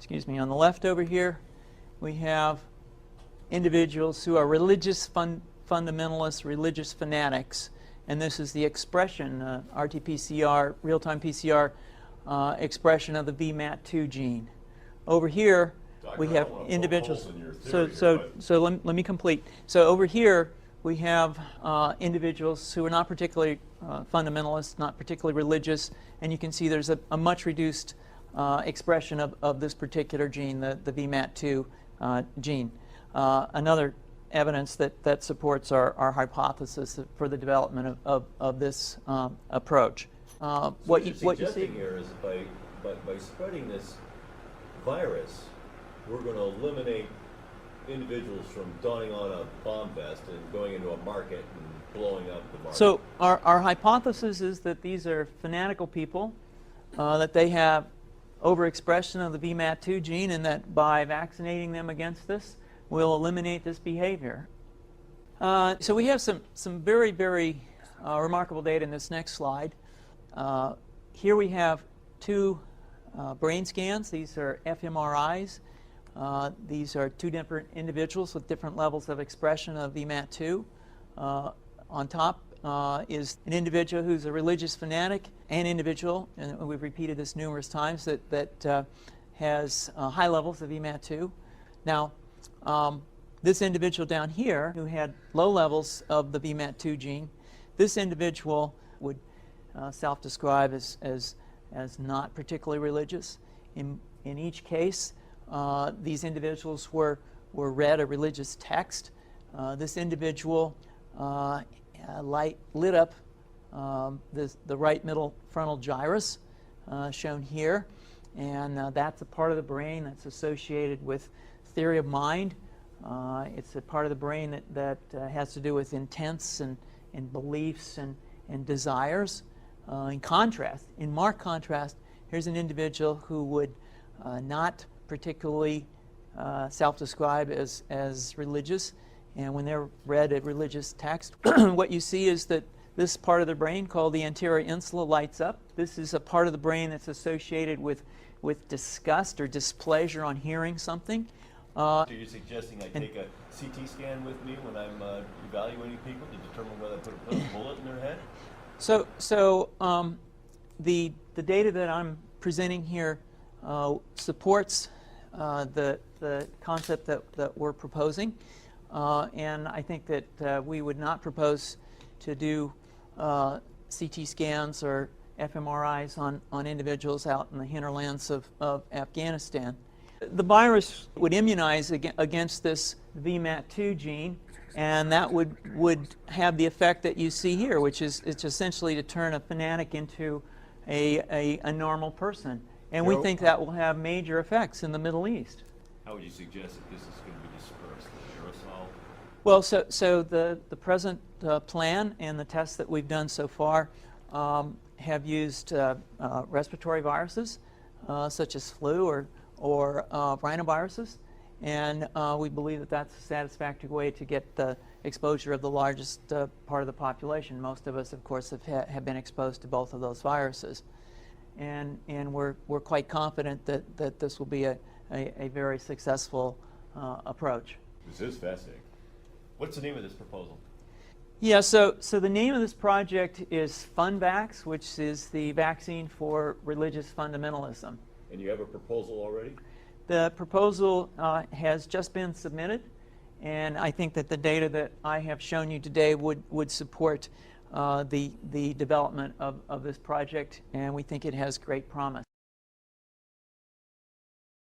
excuse me, on the left over here, we have individuals who are religious fundamentalists, religious fanatics, and this is the expression, RT-PCR, real-time PCR expression of the VMAT2 gene. Over here, we have individuals. So let me complete. So over here, we have individuals who are not particularly fundamentalist, not particularly religious, and you can see there's a much reduced expression of this particular gene, the VMAT2 gene. Another evidence that supports our hypothesis for the development of this approach. So what you see here is by spreading this virus, we're going to eliminate individuals from donning on a bomb vest and going into a market and blowing up the market. So our hypothesis is that these are fanatical people, that they have overexpression of the VMAT2 gene, and that by vaccinating them against this, we'll eliminate this behavior. So we have some very, very remarkable data in this next slide. Here we have two brain scans. These are fMRIs. These are two different individuals with different levels of expression of VMAT2. On top is an individual who's a religious fanatic, an individual, and we've repeated this numerous times, that has high levels of VMAT2. Now, this individual down here who had low levels of the VMAT2 gene, this individual would self-describe as not particularly religious. In each case, these individuals were read a religious text. This individual lit up the right middle frontal gyrus, shown here, and that's a part of the brain that's associated with theory of mind. It's a part of the brain that has to do with intents and beliefs and desires. In contrast, in marked contrast, here's an individual who would not particularly self-describe as religious, and when they're read a religious text, what you see is that this part of the brain called the anterior insula lights up. This is a part of the brain that's associated with disgust or displeasure on hearing something. So you're suggesting I take a CT scan with me when I'm evaluating people to determine whether I put a bullet in their head? So the data that I'm presenting here supports the concept that we're proposing, and I think that we would not propose to do CT scans or fMRIs on individuals out in the hinterlands of Afghanistan. The virus would immunize against this VMAT2 gene, and that would have the effect that you see here, which is it's essentially to turn a fanatic into a normal person. And we think that will have major effects in the Middle East. How would you suggest that this is going to be dispersed? Aerosol? Well, so the present plan and the tests that we've done so far have used respiratory viruses, such as flu or rhinoviruses, and we believe that that's a satisfactory way to get the exposure of the largest part of the population. Most of us, of course, have been exposed to both of those viruses, and we're quite confident that this will be a very successful approach. This is fascinating. What's the name of this proposal? Yeah, so the name of this project is FunVax, which is the vaccine for religious fundamentalism. And you have a proposal already? The proposal has just been submitted, and I think that the data that I have shown you today would support the development of this project, and we think it has great promise.